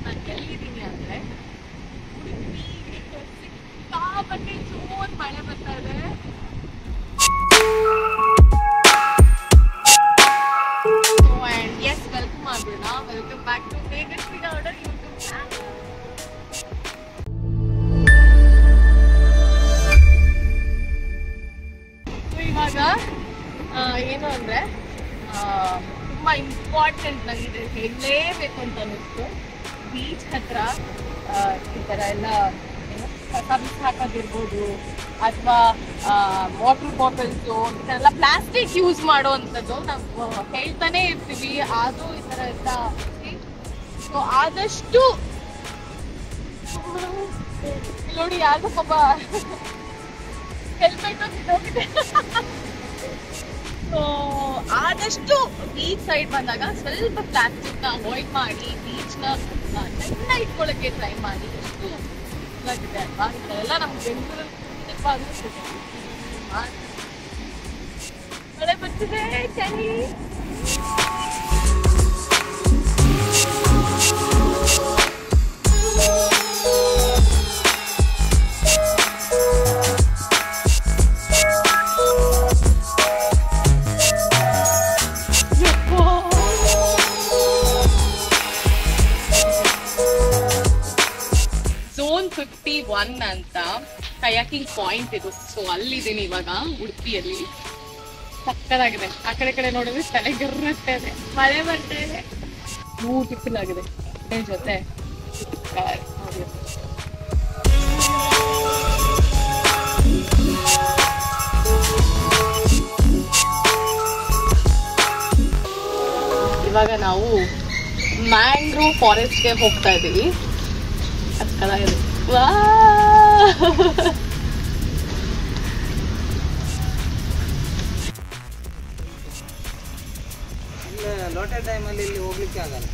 ನಾನು ಎಲ್ಲಿದ್ದೀನಿ ಅಂದರೆ ಸಿಕ್ಕಾಪಟ್ಟೆ ಜೋರ್ ಮಳೆ ಬರ್ತಾ ಇದೆ. ಆ್ಯಂಡ್ ಎಸ್ ವೆಲ್ಕಮ್ ಮಾಡೋಣ. Welcome back to Tejaswi Gowda YouTube channel. ಇವಾಗ ಏನು ಅಂದರೆ ತುಂಬ ಇಂಪಾರ್ಟೆಂಟ್ ನನಗೆ ಹೇಳಲೇಬೇಕು ಅಂತ ಅನ್ನಿಸ್ತು. ಬೀಚ್ ಹತ್ರ ಈ ಥರ ಎಲ್ಲ ಕಸ ಹಾಕೋದಿರ್ಬೋದು ಅಥವಾ ವಾಟರ್ ಬಾಟಲ್ಸು ಈ ಥರ ಎಲ್ಲ ಪ್ಲಾಸ್ಟಿಕ್ ಯೂಸ್ ಮಾಡುವಂಥದ್ದು ನಾವು ಹೇಳ್ತಾನೆ ಇರ್ತೀವಿ. ಆದರೂ ಈ ಥರ ಎಲ್ಲ ಸೊ ಆದಷ್ಟು ನೋಡಿ ಯಾರು ಪಾಪ ಹೆಲ್ಮೆಟ್ ಹೋಗಿದೆ. ಆದಷ್ಟು ಬೀಚ್ ಸೈಡ್ ಬಂದಾಗ ಸ್ವಲ್ಪ ಪ್ಲಾಸ್ಟಿಕ್ ನ ಅವಾಯ್ಡ್ ಮಾಡಿ ಬೀಚ್ ನ ಚೆನ್ನಾಗಿ ಇಟ್ಕೊಳ್ಳೋಕೆ ಟ್ರೈ ಮಾಡಿ. ಎಷ್ಟು ಇದಾಗಿದೆ ಅಲ್ವಾ ಇದೆಲ್ಲ ನಮ್ಗೆ ಬೆಂಗಳೂರಲ್ಲಿ ಮಳೆ ಬರ್ತಿದೆ. ಚಳಿ ಝೋನ್ 51 ಅಂತ ಕಯಾಕಿಂಗ್ ಪಾಯಿಂಟ್ ಇದು. ಸೊ ಅಲ್ಲಿದ್ದೀನಿ ಇವಾಗ ಉಡುಪಿಯಲ್ಲಿ. ಸಕ್ಕದಾಗಿದೆ. ಆ ಕಡೆ ನೋಡಿದ್ರೆ ತಲೆಗಿರುತ್ತೆ ಇದೆ. ಮಳೆ ಬರ್ತಾ ಇದೆ. ಬ್ಯೂಟಿಫುಲ್ ಆಗಿದೆ ಜೊತೆ ಇವಾಗ ನಾವು ಮ್ಯಾಂಗ್ರೋವ್ ಫಾರೆಸ್ಟ್ಗೆ ಹೋಗ್ತಾ ಇದ್ದೀವಿ. ಸಕ್ಕದಾಗಿದೆ. ಲೋಟೆ ಟೈಮಲ್ಲಿ ಇಲ್ಲಿ ಹೋಗ್ಲಿಕ್ಕೆ ಆಗಲ್ಲ.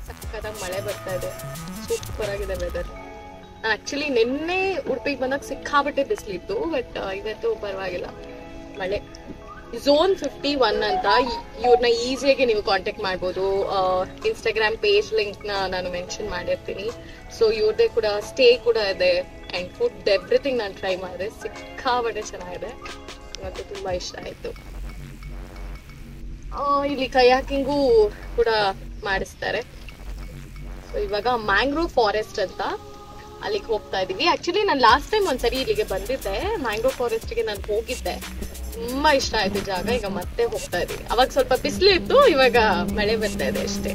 ಸಕ್ಕತ್ತಾಗಿ ಮಳೆ ಬರ್ತಾ ಇದೆ. ಸೂಪರ್ ಆಗಿದೆ ವೆದರ್. ನಾನು ಆಕ್ಚುಲಿ ನಿನ್ನೆ ಉಡುಪಿಗೆ ಬಂದಾಗ ಸಿಕ್ಕಾಬಟ್ಟೆ ಬಿಸಿಲಿತ್ತು. ಬಟ್ ಇವತ್ತು ಪರವಾಗಿಲ್ಲ ಮಳೆ. ಝೋನ್ 51 ಅಂತ ಇವ್ರನ್ನ ಈಸಿಯಾಗಿ ನೀವು ಕಾಂಟ್ಯಾಕ್ಟ್ ಮಾಡ್ಬೋದು. ಇನ್ಸ್ಟಾಗ್ರಾಮ್ ಪೇಜ್ ಲಿಂಕ್ನ ನಾನು ಮೆನ್ಷನ್ ಮಾಡಿರ್ತೀನಿ. ಸೊ ಇವ್ರದ್ದೇ ಕೂಡ ಸ್ಟೇ ಕೂಡ ಇದೆ ಆ್ಯಂಡ್ ಫುಡ್ ಎವ್ರಿಥಿಂಗ್ ನಾನು ಟ್ರೈ ಮಾಡಿದೆ. ಸಿಕ್ಕಾಬಟ್ಟೆ ಚೆನ್ನಾಗಿದೆ. ಮತ್ತು ತುಂಬ ಇಷ್ಟ ಆಯಿತು. ಇಲ್ಲಿ ಕಯಾಕಿಂಗು ಕೂಡ ಮಾಡಿಸ್ತಾರೆ. ಸೊ ಇವಾಗ ಮ್ಯಾಂಗ್ರೋವ್ ಫಾರೆಸ್ಟ್ ಅಂತ ಅಲ್ಲಿಗೆ ಹೋಗ್ತಾ ಇದೀವಿ. ಆಕ್ಚುಲಿ ನಾನು ಲಾಸ್ಟ್ ಟೈಮ್ ಒಂದ್ಸರಿ ಇಲ್ಲಿಗೆ ಬಂದಿದ್ದೆ. ಮ್ಯಾಂಗ್ರೋವ್ ಫಾರೆಸ್ಟ್ಗೆ ನಾನು ಹೋಗಿದ್ದೆ. ತುಂಬಾ ಇಷ್ಟ ಆಯ್ತು ಜಾಗ. ಈಗ ಮತ್ತೆ ಹೋಗ್ತಾ ಇದೀವಿ. ಅವಾಗ ಸ್ವಲ್ಪ ಬಿಸಿಲು ಇತ್ತು, ಇವಾಗ ಮಳೆ ಬರ್ತಾ ಇದೆ ಅಷ್ಟೇ.